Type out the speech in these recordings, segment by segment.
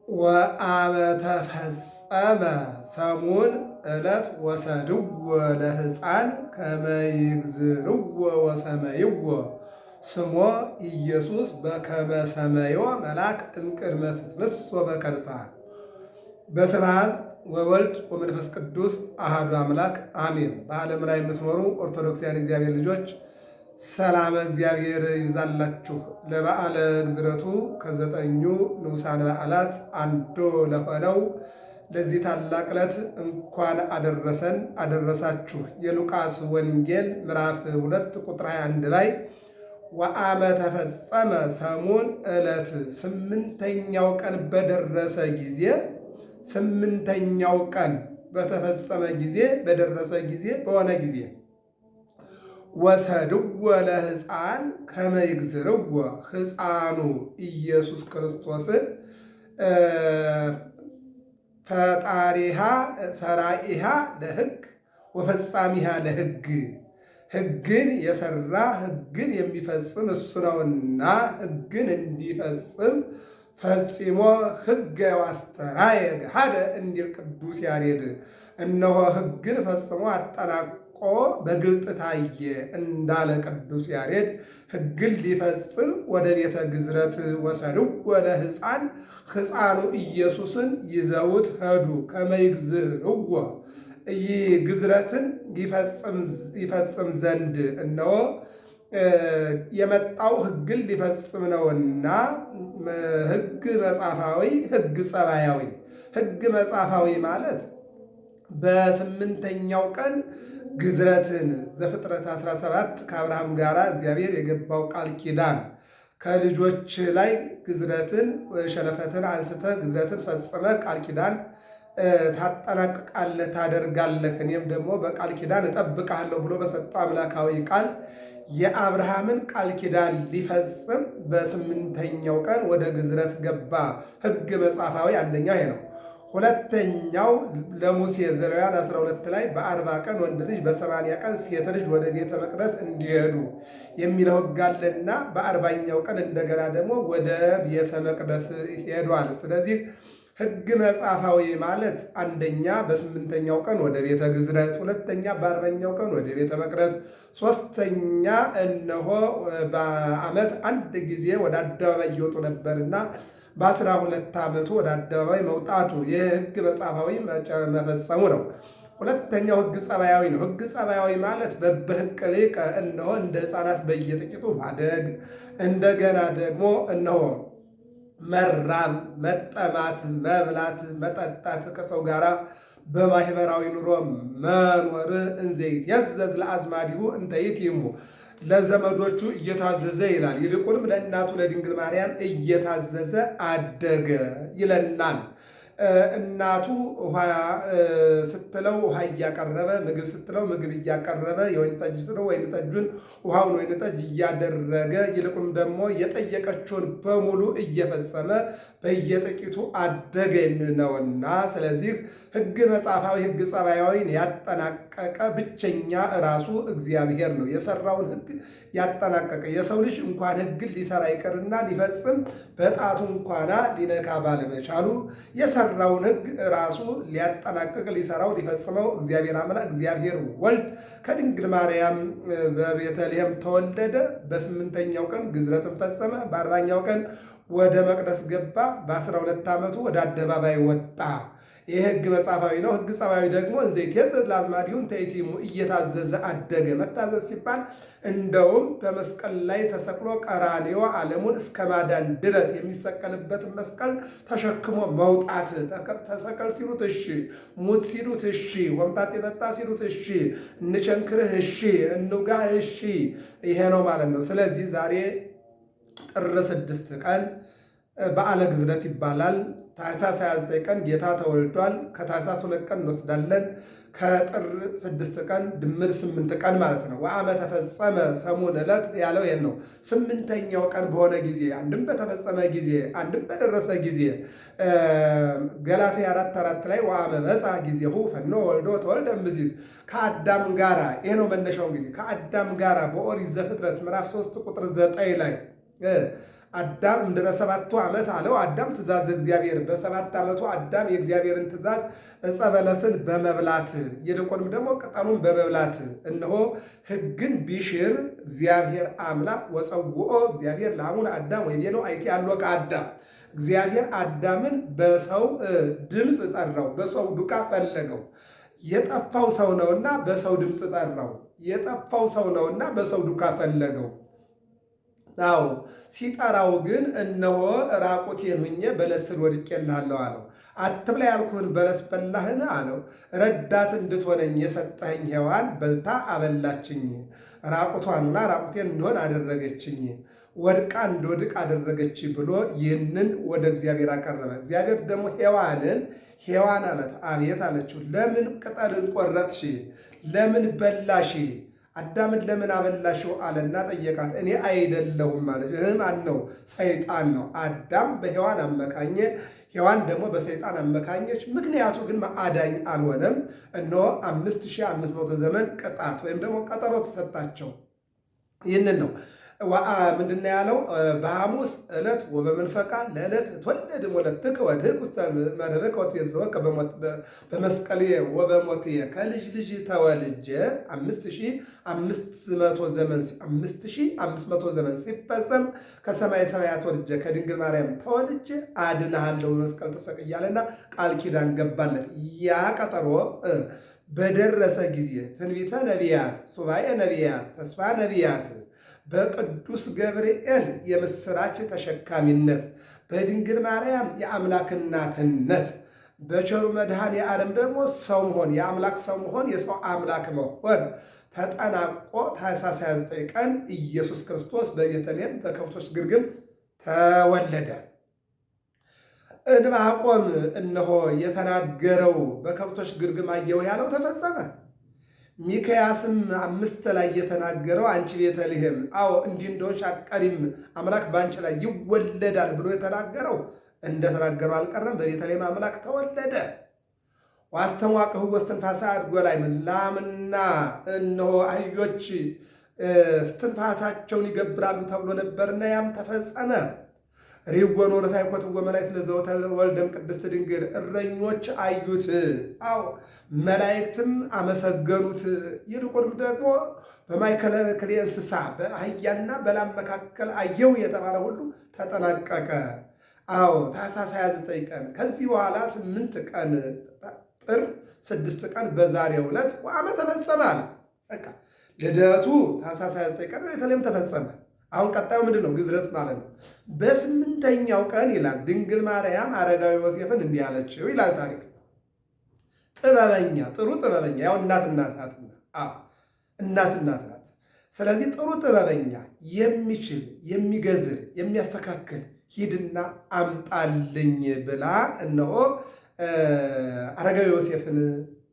ወአመ ተፈጸመ ሰሙን ዕለት ወሰድዎ ለሕፃን ከመ ይግዝርዎ ወሰመይዎ ስሞ ኢየሱስ በከመ ሰመዮ መልአክ እምቅድመ ትጽንሶ በከርሳ። በስመ አብ ወወልድ ወመንፈስ ቅዱስ አሐዱ አምላክ አሜን። በዓለም ላይ የምትኖሩ ኦርቶዶክሳውያን እግዚአብሔር ልጆች ሰላም እግዚአብሔር ይብዛላችሁ። ለበዓለ ግዝረቱ ከዘጠኙ ንዑሳን በዓላት አንዱ ለሆነው ለዚህ ታላቅ ዕለት እንኳን አደረሰን አደረሳችሁ። የሉቃስ ወንጌል ምዕራፍ 2 ቁጥር 21 ላይ ወአመ ተፈጸመ ሰሙን ዕለት፣ ስምንተኛው ቀን በደረሰ ጊዜ፣ ስምንተኛው ቀን በተፈጸመ ጊዜ፣ በደረሰ ጊዜ፣ በሆነ ጊዜ ወሰድዎ ለሕፃን ከመ ይግዝርዎ፣ ሕፃኑ ኢየሱስ ክርስቶስን ፈጣሪሃ ሰራኢሃ ለሕግ ወፈጻሚሃ ለሕግ፣ ሕግን የሰራ ሕግን የሚፈጽም እሱ ነውና ሕግን እንዲፈጽም ፈጽሞ ሕገ ዋስተራየ ገሃደ እንዲል ቅዱስ ያሬድ። እነሆ ሕግን ፈጽሞ አጠናቆ በግልጥ ታየ እንዳለ ቅዱስ ያሬድ ሕግን ሊፈጽም ወደ ቤተ ግዝረት ወሰድዎ ለሕፃን፣ ሕፃኑ ኢየሱስን ይዘውት ሄዱ። ከመ ይግዝርዎ፣ ይህ ግዝረትን ይፈጽም ዘንድ እነሆ የመጣው ሕግን ሊፈጽም ነውና፣ ሕግ መጻፋዊ፣ ሕግ ጸባያዊ። ሕግ መጻፋዊ ማለት በስምንተኛው ቀን ግዝረትን ዘፍጥረት 17 ከአብርሃም ጋር እግዚአብሔር የገባው ቃል ኪዳን ከልጆች ላይ ግዝረትን ሸለፈትን አንስተ ግዝረትን ፈጽመ ቃል ኪዳን ታጠናቅቃለህ ታደርጋለህ፣ እኔም ደግሞ በቃል ኪዳን እጠብቅሃለሁ ብሎ በሰጠው አምላካዊ ቃል የአብርሃምን ቃል ኪዳን ሊፈጽም በስምንተኛው ቀን ወደ ግዝረት ገባ። ሕግ መጻፋዊ አንደኛው ይሄ ነው። ሁለተኛው ለሙሴ ዘሌዋውያን 12 ላይ በ40 ቀን ወንድ ልጅ በ80 ቀን ሴት ልጅ ወደ ቤተ መቅደስ እንዲሄዱ የሚለው ሕግ አለና በ40ኛው ቀን እንደገና ደግሞ ወደ ቤተ መቅደስ ሄዷል። ስለዚህ ሕግ መጻፋዊ ማለት አንደኛ በስምንተኛው ቀን ወደ ቤተ ግዝረት፣ ሁለተኛ በ40ኛው ቀን ወደ ቤተ መቅደስ፣ ሶስተኛ እነሆ በዓመት አንድ ጊዜ ወደ አደባባይ ይወጡ ነበርና በ12 ዓመቱ ወደ አደባባይ መውጣቱ ይህ ሕግ መጻፋዊ መፈጸሙ ነው። ሁለተኛው ሕግ ጸባያዊ ነው። ሕግ ጸባያዊ ማለት በበሕቅ ሊቅ እነሆ እንደ ሕፃናት በየጥቂቱ ማደግ፣ እንደገና ደግሞ እነሆ መራብ፣ መጠማት፣ መብላት፣ መጠጣት፣ ከሰው ጋር በማህበራዊ ኑሮ መኖር፣ እንዘይት የዘዝ ለአዝማዲሁ እንተ ይቲሙ፣ ለዘመዶቹ እየታዘዘ ይላል። ይልቁንም ለእናቱ ለድንግል ማርያም እየታዘዘ አደገ ይለናል። እናቱ ውሃ ስትለው ውሃ እያቀረበ፣ ምግብ ስትለው ምግብ እያቀረበ፣ የወይን ጠጅ ስትለው ወይን ጠጁን ውሃውን ወይን ጠጅ እያደረገ፣ ይልቁም ደግሞ የጠየቀችውን በሙሉ እየፈጸመ በየጥቂቱ አደገ የሚል ነውና፣ ስለዚህ ሕግ መጻፋዊ ሕግ ጸባያዊን ያጠናቀቀ ብቸኛ ራሱ እግዚአብሔር ነው። የሰራውን ሕግ ያጠናቀቀ የሰው ልጅ እንኳን ሕግን ሊሰራ ይቅርና ሊፈጽም በጣቱ እንኳና ሊነካ ባለመቻሉ የሰራውን ሕግ ራሱ ሊያጠናቅቅ ሊሰራው ሊፈጽመው እግዚአብሔር አምላክ እግዚአብሔር ወልድ ከድንግል ማርያም በቤተልሔም ተወለደ። በስምንተኛው ቀን ግዝረትን ፈጸመ። በ40ኛው ቀን ወደ መቅደስ ገባ። በ12 ዓመቱ ወደ አደባባይ ወጣ። ይህ ሕግ መጻፋዊ ነው። ሕግ ጸባያዊ ደግሞ እንዘይትዔዘዝ ለአዝማዲሁ እንተ ይቲሙ፣ እየታዘዘ አደገ። መታዘዝ ሲባል እንደውም በመስቀል ላይ ተሰቅሎ ቀራንዮ ዓለሙን እስከ ማዳን ድረስ የሚሰቀልበትን መስቀል ተሸክሞ መውጣት። ተሰቀል ሲሉት እሺ፣ ሙት ሲሉት እሺ፣ ወምጣጤ ጠጣ ሲሉት እሺ፣ እንቸንክርህ እሺ፣ እንውጋህ እሺ፣ ይሄ ነው ማለት ነው። ስለዚህ ዛሬ ጥር 6 ቀን በዓለ ግዝረት ይባላል። ታኅሳስ 29 ቀን ጌታ ተወልዷል። ከታኅሳስ 2 ቀን እንወስዳለን። ከጥር 6 ቀን ድምር 8 ቀን ማለት ነው። ወአመ ተፈጸመ ሰሙን ዕለት ያለው ይሄን ነው። ስምንተኛው ቀን በሆነ ጊዜ፣ አንድም በተፈጸመ ጊዜ፣ አንድም በደረሰ ጊዜ ገላትያ 4:4 ላይ ወአመ መጽአ ጊዜሁ ፈኖ ወልዶ ተወልደ እምብእሲት፣ ከአዳም ጋራ ይሄ ነው መነሻው። እንግዲህ ከአዳም ጋራ በኦሪት ዘፍጥረት ምዕራፍ 3 ቁጥር 9 ላይ አዳም እምድኅረ 7 ዓመት አለው። አዳም ትእዛዝ እግዚአብሔር በ7 ዓመቱ አዳም የእግዚአብሔርን ትእዛዝ ዕፀ በለስን በመብላት ይልቁንም ደግሞ ቅጠሉን በመብላት እነሆ ሕግን ቢሽር እግዚአብሔር አምላክ ወፀውኦ እግዚአብሔር ለአቡነ አዳም ወይቤሎ አይቴ ያሎቀ አዳም እግዚአብሔር አዳምን በሰው ድምፅ ጠራው፣ በሰው ዱካ ፈለገው። የጠፋው ሰው ነውና በሰው ድምፅ ጠራው። የጠፋው ሰው ነውና በሰው ዱካ ፈለገው። አዎ ሲጠራው ግን እነሆ ራቁቴን ሁኜ በለስ ስር ወድቄልሃለሁ አለው። አትብላ ያልኩህን በለስ በላህን አለው። ረዳት እንድትሆነኝ የሰጠኸኝ ሔዋን በልታ አበላችኝ። ራቁቷንና ራቁቴን እንደሆን አደረገችኝ፣ ወድቃ እንድወድቅ አደረገች ብሎ ይህንን ወደ እግዚአብሔር አቀረበ። እግዚአብሔር ደግሞ ሔዋን አላት። አቤት አለችው። ለምን ቅጠልን ቆረጥሽ? ለምን በላሽ? አዳምን ለምን አበላሽው አለና ጠየቃት። እኔ አይደለሁም አለች። ማን ነው? ሰይጣን ነው። አዳም በሔዋን አመካኘ፣ ሔዋን ደግሞ በሰይጣን አመካኘች። ምክንያቱ ግን አዳኝ አልሆነም። እነሆ 5500 ዘመን ቅጣት ወይም ደግሞ ቀጠሮ ተሰጣቸው። ይህንን ነው ምንድን ያለው? በሐሙስ ዕለት ወበመንፈቃ ለዕለት ትወለድ ወለትከ ወድኅቅ ውስተ መርበከ ወትቤዝወከ በመስቀልየ ወበሞትየ ከልጅ ልጅ ተወልጄ 5500 ዘመን ሲፈጸም ከሰማይ ሰማያት ወልጄ ከድንግል ማርያም ተወልጄ አድንሃለሁ በመስቀል ተሰቅያለና ቃል ኪዳን ገባለት። ያ ቀጠሮ በደረሰ ጊዜ ትንቢተ ነቢያት፣ ሱባኤ ነቢያት፣ ተስፋ ነቢያት በቅዱስ ገብርኤል የምስራች ተሸካሚነት፣ በድንግል ማርያም የአምላክ እናትነት፣ በቸሩ መድኃኔ ዓለም ደግሞ ሰው መሆን፣ የአምላክ ሰው መሆን፣ የሰው አምላክ መሆን ተጠናቆ ታኅሳስ 29 ቀን ኢየሱስ ክርስቶስ በቤተልሔም በከብቶች ግርግም ተወለደ። ዕንባቆም እነሆ የተናገረው በከብቶች ግርግም አየሁ ያለው ተፈጸመ። ሚክያስም 5 ላይ የተናገረው አንቺ ቤተልሔም አዎ እንዲህ እንደሆንሽ አትቀሪም፣ አምላክ በአንቺ ላይ ይወለዳል ብሎ የተናገረው እንደተናገረው አልቀረም። በቤተልሔም አምላክ ተወለደ። ዋስተዋቅሁ ወስትንፋሳ አድጎላይምን ላምና እነሆ አህዮች እስትንፋሳቸውን ይገብራሉ ተብሎ ነበርና ያም ተፈጸመ። ሪጎን ወረታይ ኮትወ መላእክት ለዘወተ ወልደም ቅድስት ድንግል እረኞች አዩት። አዎ መላእክትም አመሰገኑት። ይልቁንም ደግሞ በማእከለ ክልኤ እንስሳ በአህያና በላም መካከል አየው የተባለ ሁሉ ተጠናቀቀ። አዎ ታኅሳስ 29 ቀን ከዚህ በኋላ 8 ቀን ጥር 6 ቀን በዛሬው ዕለት ወአመ ተፈጸመ አለ። በቃ ልደቱ ታኅሳስ 29 ቀን በቤተልሔም ተፈጸመ። አሁን ቀጣዩ ምንድን ነው? ግዝረት ማለት ነው። በ8ኛው ቀን ይላል ድንግል ማርያም አረጋዊ ዮሴፍን እንዲህ አለችው ይላል ታሪክ። ጥበበኛ፣ ጥሩ ጥበበኛ፣ ያው እናት ናትና፣ እናት ናት። ስለዚህ ጥሩ ጥበበኛ፣ የሚችል የሚገዝር፣ የሚያስተካክል ሂድና አምጣልኝ ብላ እነሆ አረጋዊ ዮሴፍን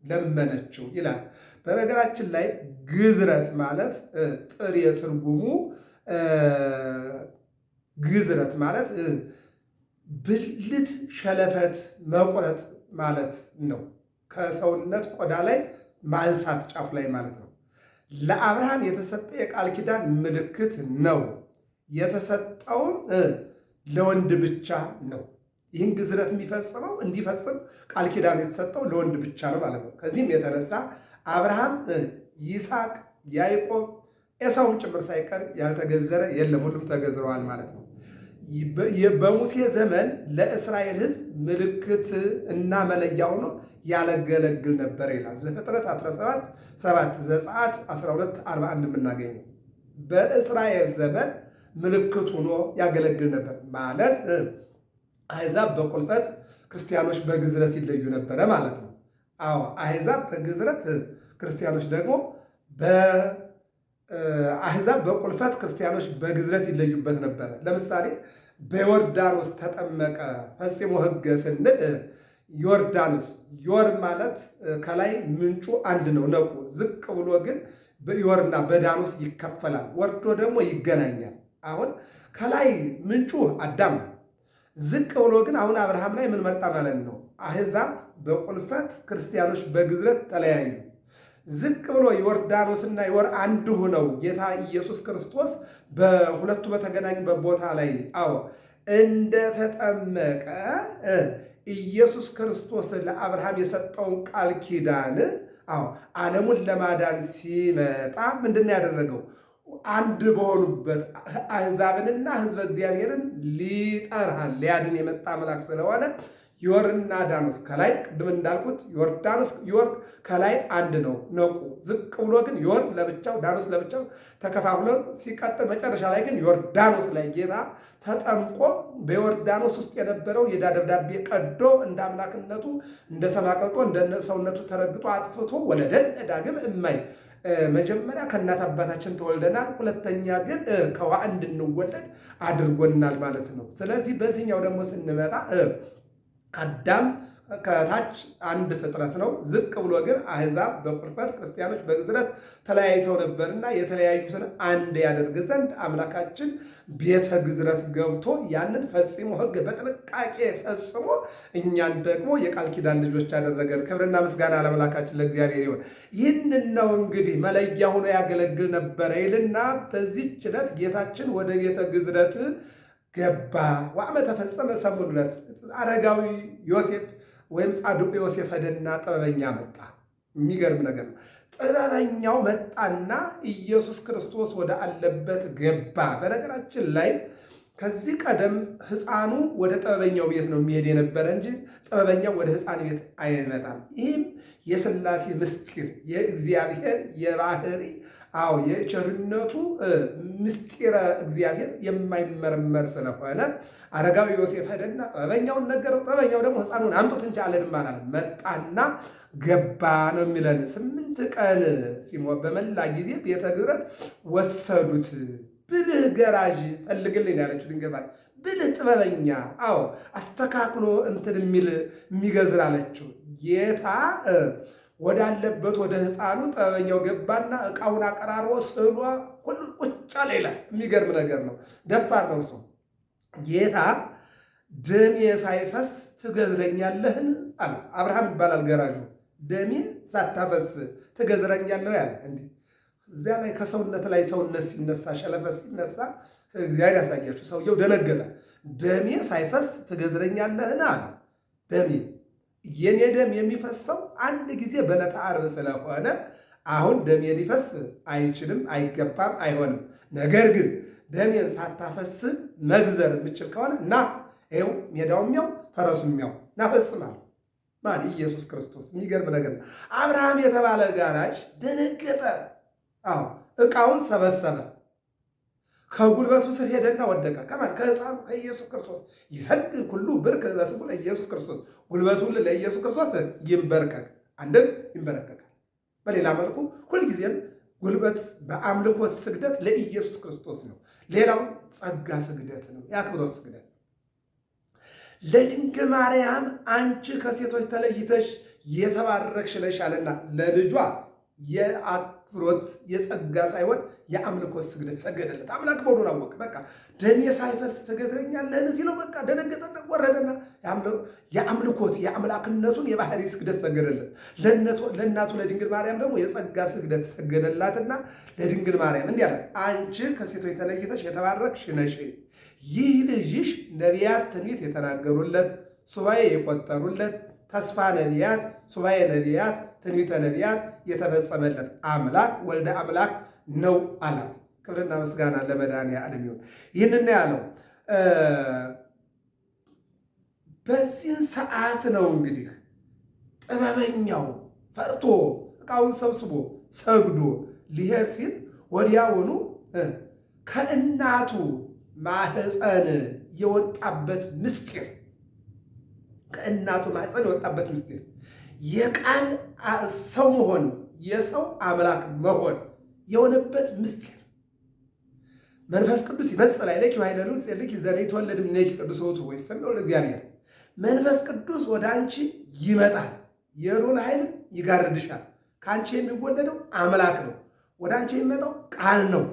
ለመነችው ይላል። በነገራችን ላይ ግዝረት ማለት ጥሬ ትርጉሙ ግዝረት ማለት ብልት ሸለፈት መቁረጥ ማለት ነው። ከሰውነት ቆዳ ላይ ማንሳት ጫፍ ላይ ማለት ነው። ለአብርሃም የተሰጠ የቃል ኪዳን ምልክት ነው። የተሰጠውም ለወንድ ብቻ ነው። ይህን ግዝረት የሚፈጽመው እንዲፈጽም ቃል ኪዳን የተሰጠው ለወንድ ብቻ ነው ማለት ነው። ከዚህም የተነሳ አብርሃም፣ ይስሐቅ፣ ያዕቆብ ኤሳውም ጭምር ሳይቀር ያልተገዘረ የለም፣ ሁሉም ተገዝረዋል ማለት ነው። በሙሴ ዘመን ለእስራኤል ሕዝብ ምልክት እና መለያ ሆኖ ያገለግል ነበር ይላል ዘፍጥረት 17:7 ዘጸአት 12:41 የምናገኘው በእስራኤል ዘመን ምልክት ሆኖ ያገለግል ነበር ማለት አሕዛብ በቁልፈት ክርስቲያኖች በግዝረት ይለዩ ነበረ ማለት ነው። አዎ አሕዛብ በግዝረት ክርስቲያኖች ደግሞ አሕዛብ በቁልፈት ክርስቲያኖች በግዝረት ይለዩበት ነበረ። ለምሳሌ በዮርዳኖስ ተጠመቀ ፈጽሞ ሕገ ስንል ዮርዳኖስ ዮር ማለት ከላይ ምንጩ አንድ ነው ነቁ፣ ዝቅ ብሎ ግን በዮርና በዳኖስ ይከፈላል፣ ወርዶ ደግሞ ይገናኛል። አሁን ከላይ ምንጩ አዳም ነው፣ ዝቅ ብሎ ግን አሁን አብርሃም ላይ ምን መጣ ማለት ነው? አሕዛብ በቁልፈት ክርስቲያኖች በግዝረት ተለያዩ። ዝቅ ብሎ ዮርዳኖስና የወር አንድ ሆነው ጌታ ኢየሱስ ክርስቶስ በሁለቱ በተገናኙበት ቦታ ላይ እንደተጠመቀ ኢየሱስ ክርስቶስ ለአብርሃም የሰጠውን ቃል ኪዳን ዓለሙን ለማዳን ሲመጣ ምንድን ነው ያደረገው? አንድ በሆኑበት አሕዛብንና ሕዝበ እግዚአብሔርን ሊጠራል ሊያድን የመጣ አምላክ ስለሆነ ዮርና ዳኖስ ከላይ ቅድም እንዳልኩት ዮርዳኖስ ዮር ከላይ አንድ ነው ነቁ። ዝቅ ብሎ ግን ዮር ለብቻው ዳኖስ ለብቻው ተከፋፍሎ ሲቀጥል መጨረሻ ላይ ግን ዮርዳኖስ ላይ ጌታ ተጠምቆ በዮርዳኖስ ውስጥ የነበረው የዕዳ ደብዳቤ ቀዶ እንደ አምላክነቱ እንደ ሰማቀቆ እንደ ሰውነቱ ተረግጦ አጥፍቶ ወለደን ዳግም እማይ መጀመሪያ ከእናት አባታችን ተወልደናል፣ ሁለተኛ ግን ከውሃ እንድንወለድ አድርጎናል ማለት ነው። ስለዚህ በዚህኛው ደግሞ ስንመጣ አዳም ከታች አንድ ፍጥረት ነው። ዝቅ ብሎ ግን አሕዛብ በቁርፈት ክርስቲያኖች በግዝረት ተለያይተው ነበርና የተለያዩትን አንድ ያደርግ ዘንድ አምላካችን ቤተ ግዝረት ገብቶ ያንን ፈጽሞ ሕግ በጥንቃቄ ፈጽሞ እኛን ደግሞ የቃል ኪዳን ልጆች ያደረገን። ክብርና ምስጋና ለአምላካችን ለእግዚአብሔር ይሁን። ይህንን ነው እንግዲህ መለያ ሆኖ ያገለግል ነበረ ይልና በዚህች ዕለት ጌታችን ወደ ቤተ ግዝረት ገባ። ወአመ ተፈጸመ ሰሙን ዕለት አረጋዊ ዮሴፍ ወይም ጻድቁ ዮሴፍ ሄደና ጥበበኛ መጣ። የሚገርም ነገር ነው። ጥበበኛው መጣና ኢየሱስ ክርስቶስ ወደ አለበት ገባ። በነገራችን ላይ ከዚህ ቀደም ሕፃኑ ወደ ጥበበኛው ቤት ነው የሚሄድ የነበረ እንጂ ጥበበኛው ወደ ሕፃን ቤት አይመጣም። ይህም የሥላሴ ምስጢር የእግዚአብሔር የባህሪ የቸርነቱ ምስጢረ እግዚአብሔር የማይመረመር ስለሆነ አረጋዊ ዮሴፍ ሄደና ጥበበኛውን ነገረው። ጥበበኛው ደግሞ ሕፃኑን አምጡት እንጂ አለንም አላለም። መጣና ገባ ነው የሚለን። 8 ቀን ሲሞት በመላ ጊዜ ቤተ ግዝረት ወሰዱት። ብልህ ገራዥ ፈልግልኝ ያለችው ድንገት ማለት ብልህ ጥበበኛ አስተካክሎ እንትን የሚገዝር አለችው። ጌታ ወዳለበት ወደ ሕፃኑ ጥበበኛው ገባና ዕቃውን አቀራርቦ ስዕሏ ሁሉ ቁጭ አለ ይላል። የሚገርም ነገር ነው። ደፋር ነው ሰው። ጌታ ደሜ ሳይፈስ ትገዝረኛለህን አለ። አብርሃም ይባላል ገራዡ። ደሜ ሳታፈስ ትገዝረኛለህ ያለ እንዲህ እዚያ ላይ ከሰውነት ላይ ሰውነት ሲነሳ ሸለፈት ሲነሳ እግዚአብሔር ያሳያችሁ። ሰውየው ደነገጠ። ደሜ ሳይፈስ ትገዝረኛለህን አለ። ደሜ የኔ ደም የሚፈሰው አንድ ጊዜ በዕለተ ዓርብ ስለሆነ አሁን ደሜ ሊፈስ አይችልም፣ አይገባም፣ አይሆንም። ነገር ግን ደሜን ሳታፈስ መግዘር የምችል ከሆነ እና ይኸው ሜዳውም ያው ፈረሱም ያው ናፈስማል ማን ኢየሱስ ክርስቶስ። የሚገርም ነገር ነው። አብርሃም የተባለ ጋራዥ ደነገጠ። ዕቃውን ሰበሰበ። ከጉልበቱ ስር ሄደና ወደቀ። ከማን ከሕፃኑ ከኢየሱስ ክርስቶስ። ይሰግድ ኩሉ ብርክ ለስሙ ለኢየሱስ ክርስቶስ። ጉልበቱ ሁሉ ለኢየሱስ ክርስቶስ ይንበርከክ። አንድም ይንበረከካል። በሌላ መልኩ ሁልጊዜም ጉልበት በአምልኮት ስግደት ለኢየሱስ ክርስቶስ ነው። ሌላው ጸጋ ስግደት ነው፣ የአክብሮት ስግደት። ለድንግል ማርያም አንቺ ከሴቶች ተለይተሽ የተባረክሽ ነሽ አለና ለልጇ የአክብሮት የጸጋ ሳይሆን የአምልኮት ስግደት ሰገደለት። አምላክ መሆኑን አወቀ። በቃ ደሜ ሳይፈስ ትገዝረኛለህን ሲለው በቃ ደነገጠና ወረደና የአምልኮት የአምላክነቱን የባህሪ ስግደት ሰገደለት። ለእናቱ ለድንግል ማርያም ደግሞ የጸጋ ስግደት ሰገደላትና ለድንግል ማርያም እንዲህ አለ፣ አንቺ ከሴቶች ተለይተሽ የተባረክሽ ነሽ። ይህ ልጅሽ ነቢያት ትንቢት የተናገሩለት፣ ሱባኤ የቆጠሩለት፣ ተስፋ ነቢያት፣ ሱባኤ ነቢያት፣ ትንቢተ ነቢያት የተፈጸመለት አምላክ ወልደ አምላክ ነው አላት። ክብርና ምስጋና ለመድኃኔዓለም ይሁን። ይህንን ያለው በዚህን ሰዓት ነው። እንግዲህ ጥበበኛው ፈርቶ ዕቃውን ሰብስቦ ሰግዶ ሊሄድ ሲል ወዲያውኑ ከእናቱ ማህፀን የወጣበት ምስጢር ከእናቱ ማህፀን የወጣበት ምስጢር የቃል ሰው መሆን የሰው አምላክ መሆን የሆነበት ምስጢር መንፈስ ቅዱስ ይመጽእ ላዕሌኪ ወኃይለ ልዑል ጼልኪ ዘኢይትወለድ እምኔኪ ቅዱስ ውእቱ ወይሰምዕ ለእግዚአብሔር። መንፈስ ቅዱስ ወደ አንቺ ይመጣል፣ የልዑል ኃይል ይጋርድሻል። ከአንቺ የሚወለደው አምላክ ነው። ወደ አንቺ የሚመጣው ቃል ነው።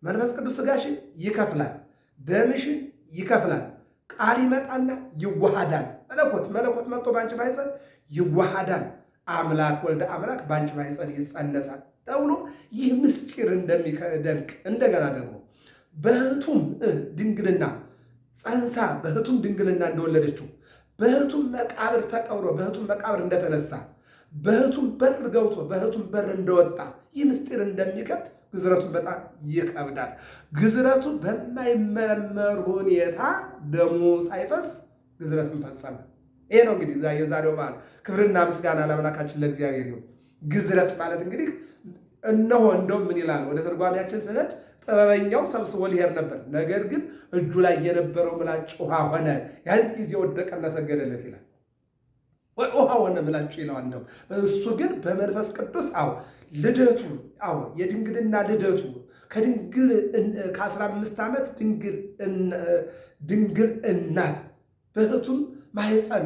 መንፈስ ቅዱስ ሥጋሽን ይከፍላል፣ ደምሽን ይከፍላል። ቃል ይመጣና ይዋሃዳል። መለኮት መጥቶ በአንቺ ማኅፀን ይዋሃዳል። አምላክ ወልደ አምላክ በአንቺ ማኅፀን ይጸነሳል ተብሎ ይህ ምስጢር እንደሚደንቅ እንደገና ደግሞ በሕቱም ድንግልና ጸንሳ በሕቱም ድንግልና እንደወለደችው በሕቱም መቃብር ተቀብሮ በሕቱም መቃብር እንደተነሳ በሕቱም በር ገብቶ በሕቱም በር እንደወጣ ይህ ምስጢር እንደሚከብድ ግዝረቱን በጣም ይከብዳል። ግዝረቱ በማይመረመር ሁኔታ ደሙ ሳይፈስ ግዝረትን ፈጸመ። ይሄ ነው እንግዲህ የዛሬው በዓል። ክብርና ምስጋና ለአምላካችን ለእግዚአብሔር ይሁን። ግዝረት ማለት እንግዲህ እነሆ እንደውም ምን ይላል ወደ ተርጓሚያችን ስነድ ጥበበኛው ሰብስቦ ሊሄድ ነበር፣ ነገር ግን እጁ ላይ የነበረው ምላጭ ውሃ ሆነ፣ ያን ጊዜ ወደቀና ሰገደለት ይላል። ውሃ ሆነ ምላጩ ይለዋል። እንደው እሱ ግን በመንፈስ ቅዱስ ልደቱ የድንግልና ልደቱ ከድንግል ከ15 ዓመት ድንግል እናት በሕቱም ማኅፀን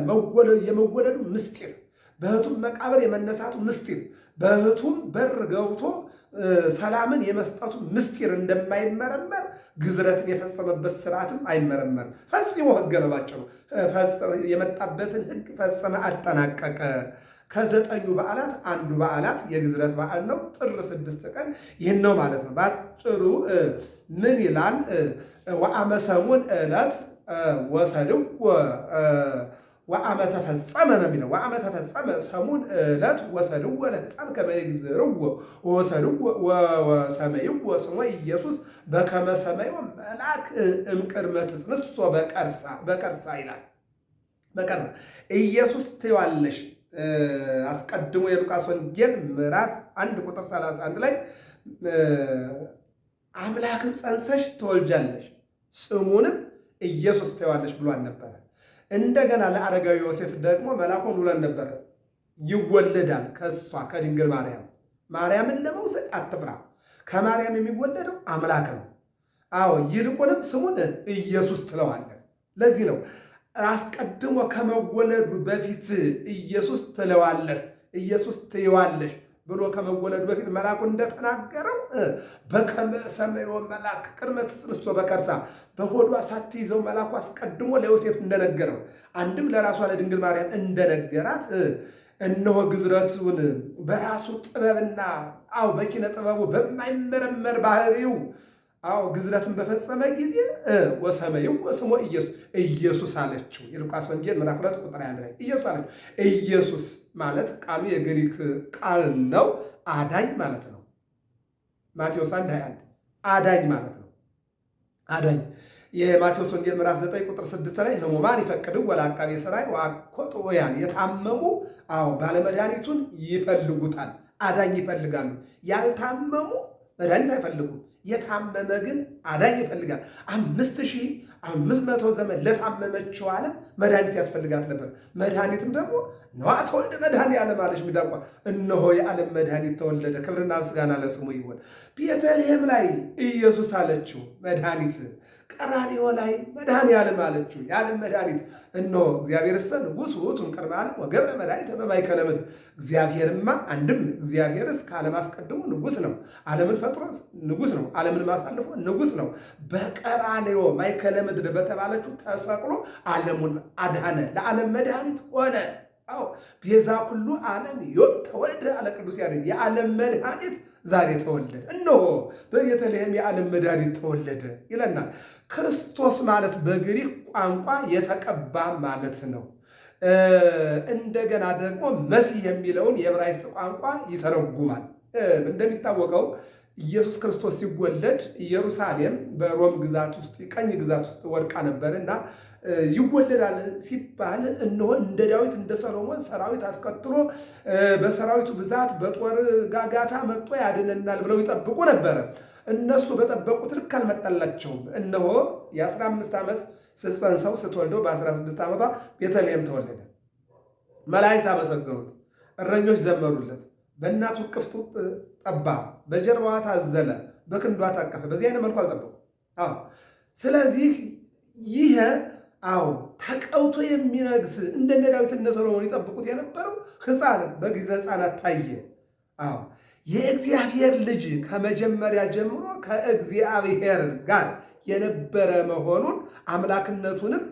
የመወለዱ ምስጢር፣ በሕቱም መቃብር የመነሳቱ ምስጢር፣ በሕቱም በር ገብቶ ሰላምን የመስጠቱ ምስጢር እንደማይመረመር ግዝረትን የፈጸመበት ስርዓትም አይመረመርም። ፈጽሞ ሕገ ነው ባጭሩ። የመጣበትን ሕግ ፈጸመ አጠናቀቀ። ከ9 በዓላት አንዱ በዓላት የግዝረት በዓል ነው። ጥር 6 ቀን ይህን ነው ማለት ነው። ባጭሩ ምን ይላል? ወአመ ሰሙን ዕለት ወሰድዎ ወአመ ተፈጸመ ነው የሚለው። ወአመ ተፈጸመ ሰሙን ዕለት ወሰድዎ ለሕፃን ከመ ይግዝርዎ ወሰድዎ ወሰመይዎ ስሞ ኢየሱስ በከመ ሰመዮ መልአክ እምቅድመ ትጽንሶ በቀርሳ ይላል። በቀርሳ ኢየሱስ ትይዋለሽ። አስቀድሞ የሉቃስ ወንጌል ምዕራፍ 1 ቁጥር 31 ላይ አምላክን ጸንሰሽ ትወልጃለሽ ስሙንም ኢየሱስ ትይዋለሽ ብሏን ነበረ። እንደገና ለአረጋዊ ዮሴፍ ደግሞ መልአኩን ብሎን ነበረ፣ ይወለዳል ከእሷ ከድንግል ማርያምን ለመውሰድ አትፍራ፣ ከማርያም የሚወለደው አምላክ ነው። ይልቁንም ስሙን ኢየሱስ ትለዋለህ። ለዚህ ነው አስቀድሞ ከመወለዱ በፊት ኢየሱስ ትለዋለህ፣ ኢየሱስ ትይዋለሽ ብሎ ከመወለዱ በፊት መልአኩ እንደተናገረው በከመ ሰመዮ መልአክ ቅድመ ትጽንሶ በከርሳ በሆዷ ሳትይዘው መልአኩ አስቀድሞ ለዮሴፍ እንደነገረው አንድም ለራሷ ለድንግል ማርያም እንደነገራት እነሆ ግዝረቱን በራሱ ጥበብና በኪነ ጥበቡ በማይመረመር ባህሪው ግዝረትን በፈጸመ ጊዜ ወሰመይው ስሞ ኢየሱስ አለችው። የሉቃስ ወንጌል ምዕራፍ 2 ቁጥር 1 ላይ ኢየሱስ አለችው። ኢየሱስ ማለት ቃሉ የግሪክ ቃል ነው፣ አዳኝ ማለት ነው። ማቴዎስ 1:21 አዳኝ ማለት ነው። አዳኝ የማቴዎስ ወንጌል ምዕራፍ 9 ቁጥር 6 ላይ ሕሙማን ይፈቅድው ወለዐቃቤ ሥራይ ወአኮ ጥዑያን የታመሙ ባለመድኃኒቱን ይፈልጉታል። አዳኝ ይፈልጋሉ። ያልታመሙ መድኃኒት አይፈልጉም። የታመመ ግን አዳኝ ይፈልጋል። 5500 ዘመን ለታመመችው ዓለም መድኃኒት ያስፈልጋት ነበር። መድኃኒትም ደግሞ ነዋ ተወልደ መድኃኔዓለም አለች ሚዳቋ። እነሆ የዓለም መድኃኒት ተወለደ። ክብርና ምስጋና ለስሙ ይሁን። ቤተልሔም ላይ ኢየሱስ አለችው መድኃኒት፣ ቀራንዮ ላይ መድኃኔዓለም አለችው የዓለም መድኃኒት። እነሆ እግዚአብሔርሰ ንጉሥ ውእቱ እምቅድመ ዓለም ወገብረ መድኃኒተ በማእከለ ምድር። እግዚአብሔርማ አንድም እግዚአብሔርስ ከዓለም አስቀድሞ ንጉሥ ነው። ዓለምን ፈጥሮ ንጉሥ ነው። ዓለምን ማሳልፎ ንጉሥ ነው። በቀራንዮ ማእከለ ምድር በተባለችው ተሰቅሎ ዓለሙን አዳነ። ለዓለም መድኃኒት ሆነ። ቤዛ ኩሉ ዓለም ዮም ተወልደ አለ ቅዱስ ያሬድ። የዓለም መድኃኒት ዛሬ ተወለደ። እነሆ በቤተልሔም የዓለም መድኃኒት ተወለደ ይለናል። ክርስቶስ ማለት በግሪክ ቋንቋ የተቀባ ማለት ነው። እንደገና ደግሞ መሲህ የሚለውን የዕብራይስጥ ቋንቋ ይተረጉማል። እንደሚታወቀው ኢየሱስ ክርስቶስ ሲወለድ ኢየሩሳሌም በሮም ግዛት ውስጥ ቀኝ ግዛት ውስጥ ወድቃ ነበር እና ይወለዳል ሲባል እነሆ እንደ ዳዊት እንደ ሰሎሞን ሰራዊት አስከትሎ በሰራዊቱ ብዛት በጦር ጋጋታ መጥቶ ያድነናል ብለው ይጠብቁ ነበረ። እነሱ በጠበቁት ልክ አልመጣላቸውም። እነሆ የ15 ዓመት ስትጸንሰው ስትወልደው በ16 ዓመቷ ቤተልሔም ተወለደ። መላእክት አመሰገኑት፣ እረኞች ዘመሩለት። በእናቱ እቅፍ ጠባ፣ በጀርባዋ ታዘለ፣ በክንዷ ታቀፈ። በዚህ አይነት መልኩ አልጠበቁ። ስለዚህ ይሄ ተቀውቶ የሚነግስ እንደነ ዳዊት እነ ሰሎሞን ይጠብቁት የነበረው ሕፃን በጊዜ ሕፃናት ታየ። የእግዚአብሔር ልጅ ከመጀመሪያ ጀምሮ ከእግዚአብሔር ጋር የነበረ መሆኑን አምላክነቱንም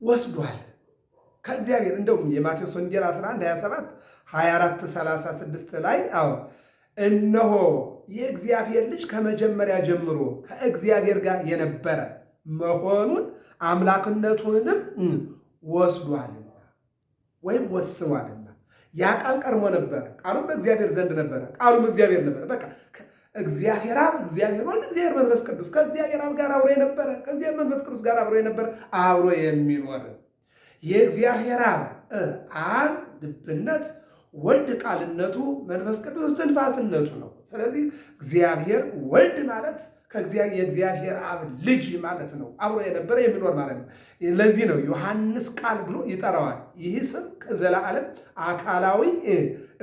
ወስዷል። ከእግዚአብሔር እንደውም የማቴዎስ ወንጌል 11 27 24 36 ላይ እነሆ የእግዚአብሔር ልጅ ከመጀመሪያ ጀምሮ ከእግዚአብሔር ጋር የነበረ መሆኑን አምላክነቱንም ወስዷልና ወይም ወስኗልና። ያ ቃል ቀድሞ ነበረ፣ ቃሉም በእግዚአብሔር ዘንድ ነበረ፣ ቃሉም እግዚአብሔር ነበረ። በቃ እግዚአብሔር አብ፣ እግዚአብሔር ወልድ፣ እግዚአብሔር መንፈስ ቅዱስ ከእግዚአብሔር አብ ጋር አብሮ የነበረ ከእግዚአብሔር መንፈስ ቅዱስ ጋር አብሮ የነበረ አብሮ የሚኖር የእግዚአብሔር አብ ልብነት፣ ወልድ ቃልነቱ፣ መንፈስ ቅዱስ እስትንፋስነቱ ነው። ስለዚህ እግዚአብሔር ወልድ ማለት የእግዚአብሔር አብ ልጅ ማለት ነው። አብሮ የነበረ የሚኖር ማለት ነው። ለዚህ ነው ዮሐንስ ቃል ብሎ ይጠራዋል። ይህ ስም ከዘላለም አካላዊ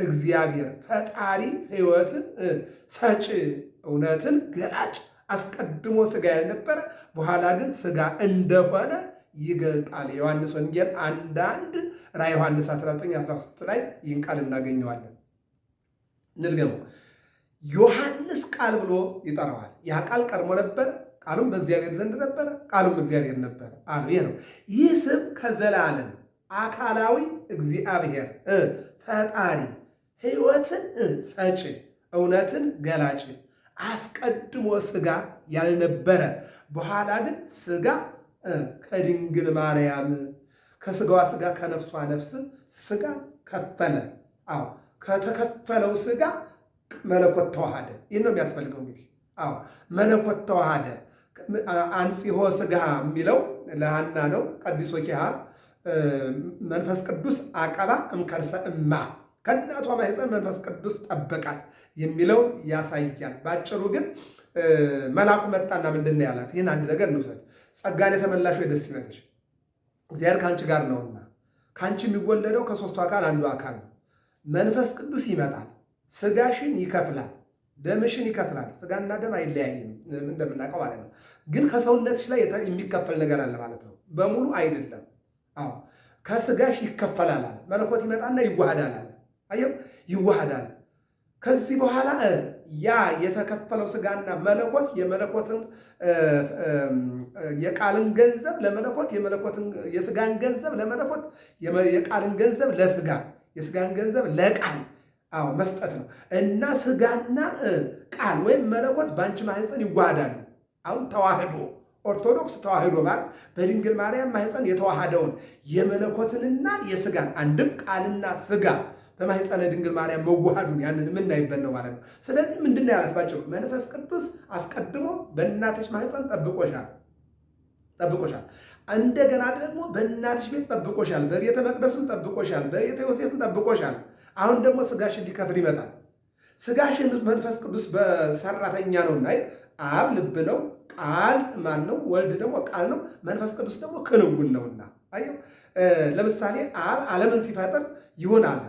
እግዚአብሔር ፈጣሪ፣ ሕይወትን ሰጪ፣ እውነትን ገላጭ፣ አስቀድሞ ሥጋ ያልነበረ በኋላ ግን ሥጋ እንደሆነ ይገልጣል። የዮሐንስ ወንጌል 1 ራዕየ ዮሐንስ 19:13 ላይ ይህን ቃል እናገኘዋለን። እንድገመው። ዮሐንስ ቃል ብሎ ይጠራዋል። ያ ቃል ቀድሞ ነበረ፣ ቃሉም በእግዚአብሔር ዘንድ ነበረ፣ ቃሉም እግዚአብሔር ነበረ አሉ። ይህ ነው። ይህ ስም ከዘላለም አካላዊ እግዚአብሔር ፈጣሪ፣ ሕይወትን ሰጪ፣ እውነትን ገላጭ፣ አስቀድሞ ሥጋ ያልነበረ በኋላ ግን ሥጋ ከድንግል ማርያም ከሥጋዋ ሥጋ ከነፍሷ ነፍስ ሥጋን ከፈለ። ከተከፈለው ሥጋ መለኮት ተዋሃደ። ይህ ነው የሚያስፈልገው። እንግዲህ መለኮት ተዋሃደ። አንጽሖ ሥጋ የሚለው ለሐና ነው። ቀዲሶ ኪሃ መንፈስ ቅዱስ አቀባ እምከርሰ እማ፣ ከእናቷ ማኅፀን መንፈስ ቅዱስ ጠበቃት የሚለው ያሳያል። በአጭሩ ግን መልአኩ መጣና ምንድን ነው ያላት? ይህን አንድ ነገር እንውሰድ። ጸጋን የተመላሽ ወይ ደስ ይበልሽ፣ እግዚአብሔር ከአንቺ ጋር ነውና። ከአንቺ የሚወለደው ከሦስቱ አካል አንዱ አካል ነው። መንፈስ ቅዱስ ይመጣል፣ ሥጋሽን ይከፍላል፣ ደምሽን ይከፍላል። ሥጋና ደም አይለያይም እንደምናውቀው ማለት ነው። ግን ከሰውነትሽ ላይ የሚከፈል ነገር አለ ማለት ነው። በሙሉ አይደለም። ከሥጋሽ ይከፈላል አለ። መለኮት ይመጣና ይዋሃዳል አለ። አየው፣ ይዋሃዳል። ከዚህ በኋላ ያ የተከፈለው ሥጋና መለኮት የመለኮትን የቃልን ገንዘብ ለመለኮት የሥጋን ገንዘብ ለመለኮት የቃልን ገንዘብ ለሥጋ የሥጋን ገንዘብ ለቃል መስጠት ነው እና ሥጋና ቃል ወይም መለኮት በአንቺ ማኅፀን ይዋሃዳሉ። አሁን ተዋህዶ ኦርቶዶክስ ተዋህዶ ማለት በድንግል ማርያም ማኅፀን የተዋሃደውን የመለኮትንና የሥጋን አንድም ቃልና ሥጋ በማኅፀነ ድንግል ማርያም መዋሃዱን ያንን የምናይበት ነው ማለት ነው። ስለዚህ ምንድን ነው ያላት ባጭሩ? መንፈስ ቅዱስ አስቀድሞ በእናትሽ ማኅፀን ጠብቆሻል። እንደገና ደግሞ በእናትሽ ቤት ጠብቆሻል፣ በቤተ መቅደሱም ጠብቆሻል፣ በቤተ ዮሴፍም ጠብቆሻል። አሁን ደግሞ ሥጋሽን ሊከፍል ይመጣል። ሥጋሽን መንፈስ ቅዱስ በሰራተኛ ነውና አብ ልብ ነው፣ ቃል ማን ነው? ወልድ ደግሞ ቃል ነው፣ መንፈስ ቅዱስ ደግሞ ክንውን ነውና። አየው፣ ለምሳሌ አብ ዓለምን ሲፈጥር ይሁን አለ፣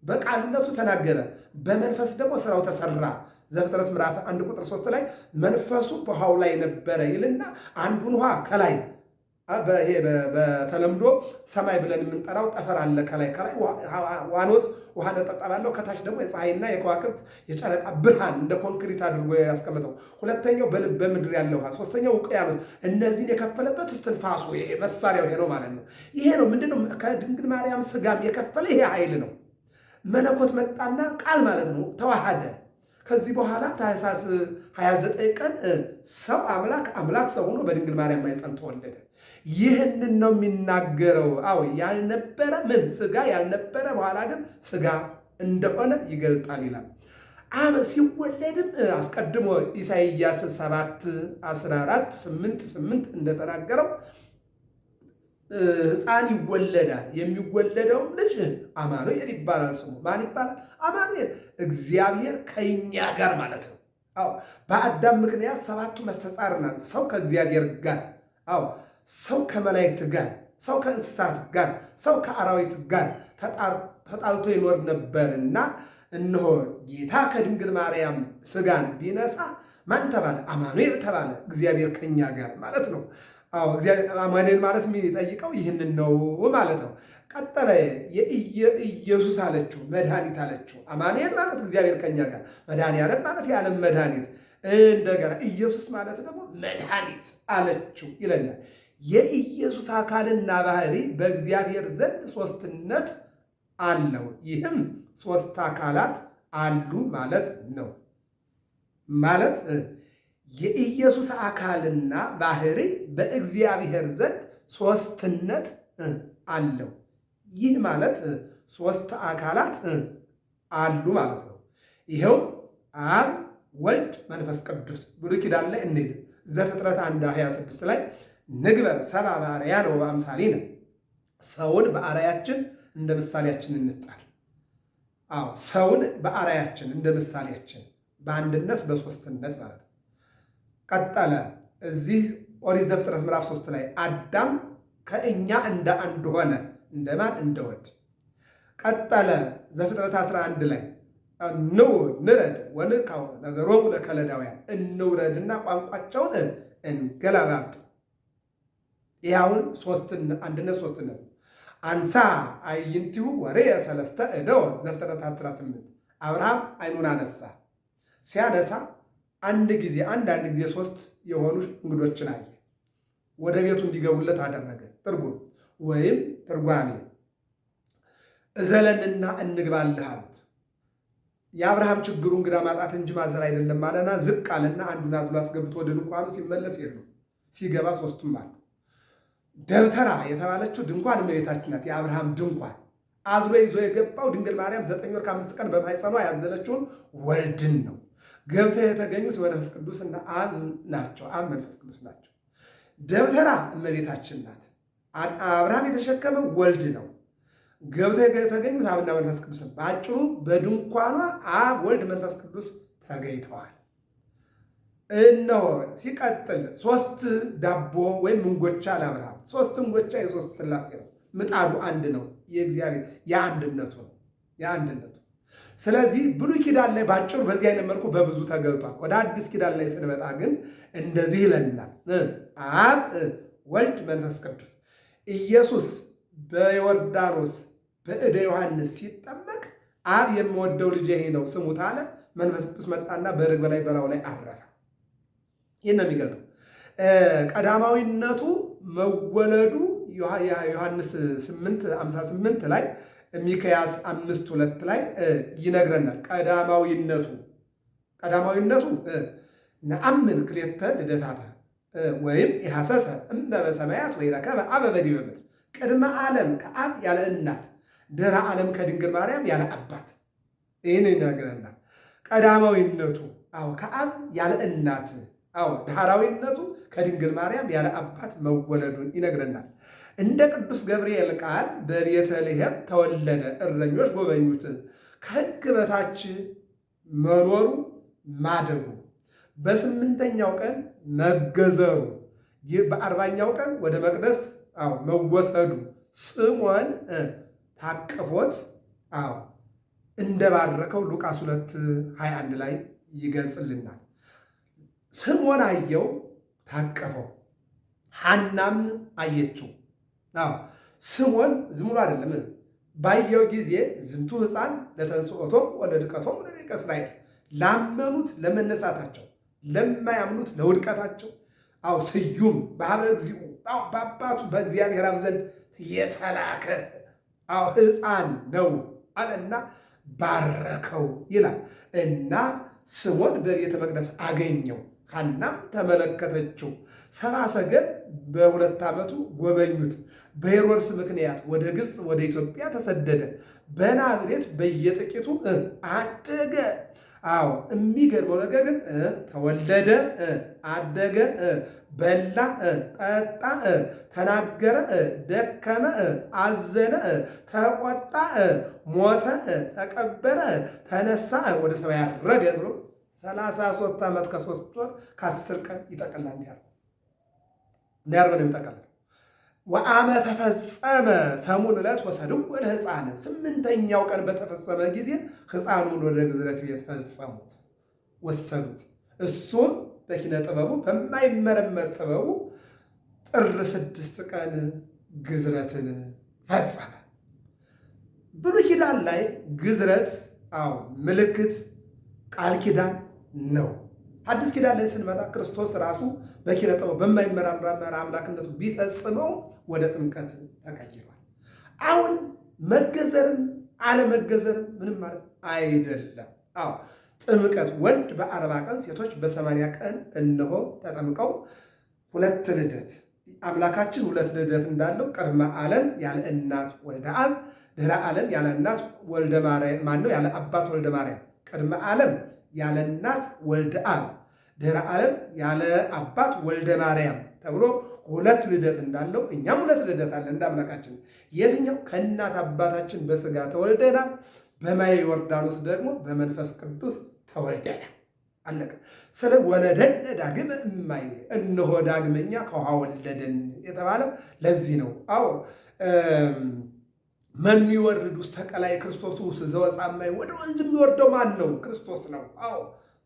በቃልነቱ ተናገረ፣ በመንፈስ ደግሞ ስራው ተሰራ። ዘፍጥረት ምዕራፍ 1 ቁጥር 3 ላይ መንፈሱ በውሃው ላይ ነበረ ይልና አንዱን ውሃ ከላይ በተለምዶ ሰማይ ብለን የምንጠራው ጠፈር አለ። ከላይ ዋኖስ ውሃ ነጠብጣብ አለው። ከታች ደግሞ የፀሐይና የከዋክብት የጨረቃ ብርሃን እንደ ኮንክሪት አድርጎ ያስቀመጠው። ሁለተኛው በምድር ያለው ውሃ፣ ሶስተኛው ውቅያኖስ። እነዚህን የከፈለበት እስትንፋሱ ይሄ መሳሪያው ይሄ ነው ማለት ነው። ይሄ ነው ምንድነው? ከድንግል ማርያም ሥጋም የከፈለ ይሄ ኃይል ነው። መለኮት መጣና ቃል ማለት ነው ተዋሃደ። ከዚህ በኋላ ታኅሳስ 29 ቀን ሰው አምላክ ሰው ሆኖ በድንግል ማርያም ማኅፀን ተወለደ። ይህንን ነው የሚናገረው። ያልነበረ ሥጋ ያልነበረ በኋላ ግን ሥጋ እንደሆነ ይገልጣል ይላል። ሲወለድም አስቀድሞ ኢሳይያስ 7:14 8:8 እንደተናገረው ሕፃን ይወለዳል፣ የሚወለደውም ልጅ አማኑኤል ይባላል። ስሙ ማን ይባላል? አማኑኤል። እግዚአብሔር ከእኛ ጋር ማለት ነው። በአዳም ምክንያት 7ቱ መስተጻርናት፣ ሰው ከእግዚአብሔር ጋር፣ ሰው ከመላእክት ጋር፣ ሰው ከእንስሳት ጋር፣ ሰው ከአራዊት ጋር ተጣልቶ ይኖር ነበርና እነሆ ጌታ ከድንግል ማርያም ሥጋን ቢነሳ ማን ተባለ? አማኑኤል ተባለ። እግዚአብሔር ከእኛ ጋር ማለት ነው። አማኑኤል ማለት የሚጠይቀው ይህንን ነው ማለት ነው። ቀጠለ። ኢየሱስ አለችው፣ መድኃኒት አለችው። አማኑኤል ማለት እግዚአብሔር ከኛ ጋር፣ መድኃኒዓለም ማለት የዓለም መድኃኒት፣ እንደገና ኢየሱስ ማለት ደግሞ መድኃኒት አለችው ይለናል። የኢየሱስ የኢየሱስ አካልና ባህሪ በእግዚአብሔር ዘንድ ሦስትነት አለው። ይህም ሦስት አካላት አሉ ማለት ነው። ማለት የኢየሱስ አካልና ባህሪ በእግዚአብሔር ዘንድ ሦስትነት አለው። ይህ ማለት ሦስት አካላት አሉ ማለት ነው። ይኸውም አብ፣ ወልድ፣ መንፈስ ቅዱስ። ብሉይ ኪዳን ላይ እንሂድ። ዘፍጥረት 1:26 ላይ ንግበር ሰብአ በአርአያነ ወበአምሳሊነ፣ ሰውን በአርአያችን እንደ ምሳሌያችን እንፍጠር። አዎ ሰውን በአርአያችን እንደ ምሳሌያችን፣ በአንድነት በሦስትነት ማለት ነው። ቀጠለ። እዚህ ኦሪት ዘፍጥረት ምዕራፍ 3 ላይ አዳም ከእኛ እንደ አንድ ሆነ። እንደማን? እንደ ወልድ። ቀጠለ። ዘፍጥረት 11 ላይ ንረድ ወንካው ነገሮሙ ለከለዳውያን፣ እንውረድና ቋንቋቸውን እንገለባብጥ። ይኸውን አንድነት ሦስትነት። አንሳ አዕይንቲሁ ወሬየ ሰለስተ እደወ፣ ዘፍጥረት 18 አብርሃም ዓይኑን አነሳ። ሲያነሳ አንዳንድ ጊዜ ሦስት የሆኑ እንግዶችን አየ። ወደ ቤቱ እንዲገቡለት አደረገ። ትርጉም ወይም ትርጓሜ እዘለንና እንግባልህ አሉት። የአብርሃም ችግሩ እንግዳ ማጣት እንጂ ማዘር አይደለም አለና ዝቅ አለና አንዱን አዝሎ አስገብቶ ወደ ድንኳኑ ሲመለስ የሉ፣ ሲገባ ሦስቱም አሉ። ደብተራ የተባለችው ድንኳን እመቤታችን ናት። የአብርሃም ድንኳን አዝሎ ይዞ የገባው ድንግል ማርያም 9 ወር ከ5 ቀን በማኅፀኗ ያዘለችውን ወልድን ነው። ገብተው የተገኙት መንፈስ ቅዱስና አብ ናቸው። አብ መንፈስ ቅዱስ ናቸው። ደብተራ እመቤታችን ናት። አብርሃም የተሸከመው ወልድ ነው። ገብተው የተገኙት አብና መንፈስ ቅዱስ። በአጭሩ በድንኳኗ አብ፣ ወልድ፣ መንፈስ ቅዱስ ተገኝተዋል። እነሆ ሲቀጥል 3 ዳቦ ወይም እንጎቻ ለአብርሃም። 3 እንጎቻ የሦስት ሥላሴ ነው። ምጣዱ አንድ ነው። የእግዚአብሔር የአንድነቱ ነው። የአንድነቱ። ስለዚህ ብሉይ ኪዳን ላይ ባጭሩ በዚህ አይነት መልኩ በብዙ ተገልጧል። ወደ አዲስ ኪዳን ላይ ስንመጣ ግን እንደዚህ ይለናል። አብ፣ ወልድ፣ መንፈስ ቅዱስ። ኢየሱስ በዮርዳኖስ በእደ ዮሐንስ ሲጠመቅ አብ የምወደው ልጄ ይሄ ነው ስሙት አለ። መንፈስ ቅዱስ መጣና በርግብ ላይ በላዩ ላይ አረፈ። ይህን ነው የሚገልጠው። ቀዳማዊነቱ መወለዱ ዮሐንስ 8:58 ላይ ሚክያስ 5:2 ላይ ይነግረናል። ቀዳማዊነቱ ነአምን ክልኤተ ልደታተ ወይም ኢሐሰሰ እመ በሰማያት ወይረከበ አበ በዲበ ምድር። ቅድመ ዓለም ከአብ ያለ እናት፣ ድኅረ ዓለም ከድንግል ማርያም ያለ አባት። ይህን ይነግረናል። ቀዳማዊነቱ ከአብ ያለ እናት፣ ዳህራዊነቱ ከድንግል ማርያም ያለ አባት መወለዱን ይነግረናል። እንደ ቅዱስ ገብርኤል ቃል በቤተልሔም ተወለደ፣ እረኞች ጎበኙት። ከሕግ በታች መኖሩ ማደጉ፣ በ8ኛው ቀን መገዘሩ፣ በ40ኛው ቀን ወደ መቅደስ መወሰዱ፣ ስምዖን ታቅፎት እንደባረከው ሉቃስ 2:21 ላይ ይገልጽልናል። ስምዖን አየው፣ ታቀፈው። ሐናም አየችው። ስምዖን ዝም ብሎ አይደለም። ባየው ጊዜ ዝንቱ ሕፃን ለተንሥኦቶም ወለድቀቶም ለደቂቀ እስራኤል፣ ላመኑት ለመነሳታቸው፣ ለማያምኑት ለውድቀታቸው ስዩም በኀበ እግዚኡ፣ በአባቱ በእግዚአብሔር አብ ዘንድ የተላከ ሕፃን ነው አለና ባረከው ይላል። እና ስምዖን በቤተ መቅደስ አገኘው። ሐናም ተመለከተችው። 70 ሰገል በ2 ዓመቱ ጎበኙት። በሄሮድስ ምክንያት ወደ ግብፅ ወደ ኢትዮጵያ ተሰደደ። በናዝሬት በየጥቂቱ አደገ። የሚገርመው ነገር ግን ተወለደ፣ አደገ፣ በላ፣ ጠጣ፣ ተናገረ፣ ደከመ፣ አዘነ፣ ተቆጣ፣ ሞተ፣ ተቀበረ፣ ተነሳ፣ ወደ ሰማይ ያረገ ብሎ 33 ዓመት ከ3 ወር ከ10 ቀን ይጠቅላል። እንዲያርገ ነው የሚጠቀላል። ወአመ ተፈጸመ ሰሙን ዕለት ወሰድዎ ለሕፃን፣ 8ኛው ቀን በተፈጸመ ጊዜ ሕፃኑን ወደ ግዝረት ቤት ፈጸሙት፣ ወሰዱት። እሱም በኪነ ጥበቡ በማይመረመር ጥበቡ ጥር 6 ቀን ግዝረትን ፈጸመ። ብሉይ ኪዳን ላይ ግዝረት ምልክት ቃል ኪዳን ነው። አዲስ ኪዳን ላይ ስንመጣ ክርስቶስ ራሱ በኪነ ጥበብ በማይመራመር አምላክነቱ ቢፈጽመው ወደ ጥምቀት ተቀይሯል። አሁን መገዘርም አለመገዘርም ምንም ማለት አይደለም። አዎ ጥምቀት ወንድ በ40 ቀን ሴቶች በ80 ቀን እነሆ ተጠምቀው ሁለት ልደት አምላካችን ሁለት ልደት እንዳለው ቅድመ ዓለም ያለ እናት ወልደ አብ፣ ድህረ ዓለም ያለ እናት ወልደ ማርያም ማነው ያለ አባት ወልደ ማርያም፣ ቅድመ ዓለም ያለ እናት ወልደ አብ፣ ድህረ ዓለም ያለ አባት ወልደ ማርያም ተብሎ ሁለት ልደት እንዳለው እኛም ሁለት ልደት አለ እንደ አምላካችን። የትኛው? ከእናት አባታችን በስጋ ተወልደናል፣ በማየ ዮርዳኖስ ደግሞ በመንፈስ ቅዱስ ተወልደናል። አለቀ። ስለ ወለደን ዳግም እማይ እነሆ ዳግመኛ ከውሃ ወለደን የተባለው ለዚህ ነው። አዎ መኑ ይወርድ ውስተ ቀላይ ክርስቶስ ውስጥ ዘወፃማይ ወደ ወንዝ የሚወርደው ማን ነው? ክርስቶስ ነው። አዎ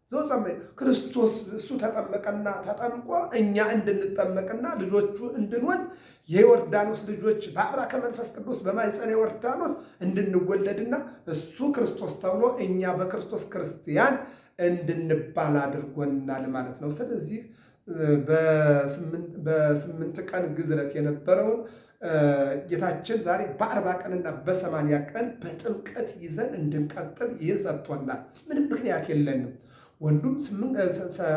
ዘወፃማይ ክርስቶስ እሱ ተጠመቀና ተጠምቆ እኛ እንድንጠመቅና ልጆቹ እንድንሆን የዮርዳኖስ ልጆች በአብራ ከመንፈስ ቅዱስ በማኅፀነ ዮርዳኖስ እንድንወለድና እሱ ክርስቶስ ተብሎ እኛ በክርስቶስ ክርስቲያን እንድንባል አድርጎናል ማለት ነው። ስለዚህ በ8 ቀን ግዝረት የነበረውን ጌታችን ዛሬ በ40 ቀንና በ80 ቀን በጥምቀት ይዘን እንድንቀጥል ይህን ሰጥቶናል። ምንም ምክንያት የለንም። ወንዱም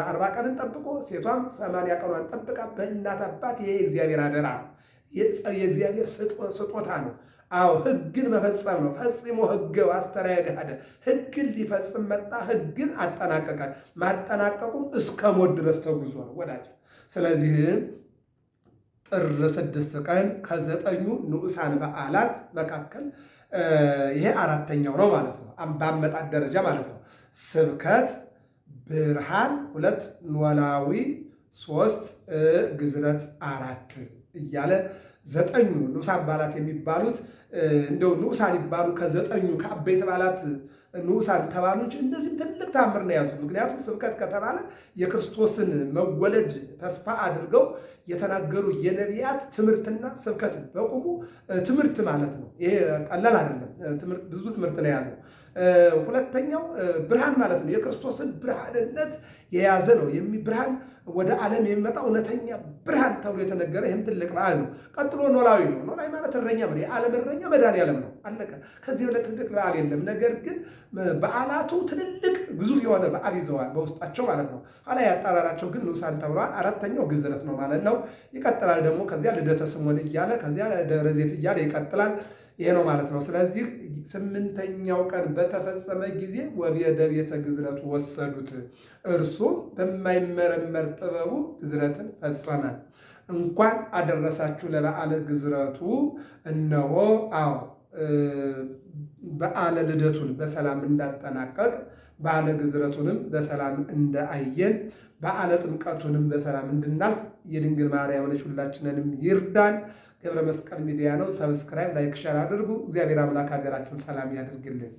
40 ቀንን ጠብቆ ሴቷም 80 ቀኗን ጠብቃ በእናት አባት ይሄ የእግዚአብሔር አደራ ነው፣ የእግዚአብሔር ስጦታ ነው። አዎ ሕግን መፈጸም ነው። ፈጽሞ ሕገ አስተራየደ ሕግን ሊፈጽም መጣ፣ ሕግን አጠናቀቀ። ማጠናቀቁም እስከ ሞት ድረስ ተጉዞ ነው ወዳጅ። ስለዚህ ጥር 6 ቀን ከ9 ንዑሳን በዓላት መካከል ይሄ 4ኛው ነው ማለት ነው። በአመጣጥ ደረጃ ማለት ነው። ስብከት፣ ብርሃን 2፣ ኖላዊ 3፣ ግዝረት 4 እያለ 9 ንዑሳን በዓላት የሚባሉት እንደው ንዑሳን ይባሉ ከ9 ከአበይት በዓላት ንዑሳን ተባሉ እንጂ እነዚህም ትልቅ ታምር ነው የያዙት። ምክንያቱም ስብከት ከተባለ የክርስቶስን መወለድ ተስፋ አድርገው የተናገሩ የነቢያት ትምህርትና ስብከት በቁሙ ትምህርት ማለት ነው። ይሄ ቀላል አይደለም። ብዙ ትምህርት ነው የያዘው። ሁለተኛው ብርሃን ማለት ነው። የክርስቶስን ብርሃንነት የያዘ ነው። ብርሃን ወደ ዓለም የሚመጣ እውነተኛ ብርሃን ተብሎ የተነገረ ይህም ትልቅ በዓል ነው። ቀጥሎ ኖላዊ ነው። ኖላዊ ማለት እረኛ ነው። የዓለም እረኛ መድኃኔዓለም ነው። አለቀ። ከዚህ በላይ ትልቅ በዓል የለም። ነገር ግን በዓላቱ ትልልቅ ግዙፍ የሆነ በዓል ይዘዋል በውስጣቸው ማለት ነው። ኋላ ያጠራራቸው ግን ንዑሳን ተብለዋል። 4ኛው ግዝረት ነው ማለት ነው። ይቀጥላል ደግሞ ከዚያ ልደተ ስምዖን እያለ ከዚያ ደብረ ዘይት እያለ ይቀጥላል። ይሄ ነው ማለት ነው። ስለዚህ 8ኛው ቀን በተፈጸመ ጊዜ ወቤደ ቤተ ግዝረቱ ወሰዱት፣ እርሱም በማይመረመር ጥበቡ ግዝረትን ፈጸመ። እንኳን አደረሳችሁ ለበዓለ ግዝረቱ። እነሆ አዎ በዓለ ልደቱን በሰላም እንዳጠናቀቅ በዓለ ግዝረቱንም በሰላም እንዳአየን በዓለ ጥምቀቱንም በሰላም እንድናልፍ የድንግል ማርያም ልጅ ሁላችንንም ይርዳን። ገብረ መስቀል ሚዲያ ነው። ሰብስክራይብ፣ ላይክ፣ ሸር አድርጉ። እግዚአብሔር አምላክ ሀገራችን ሰላም ያድርግልን።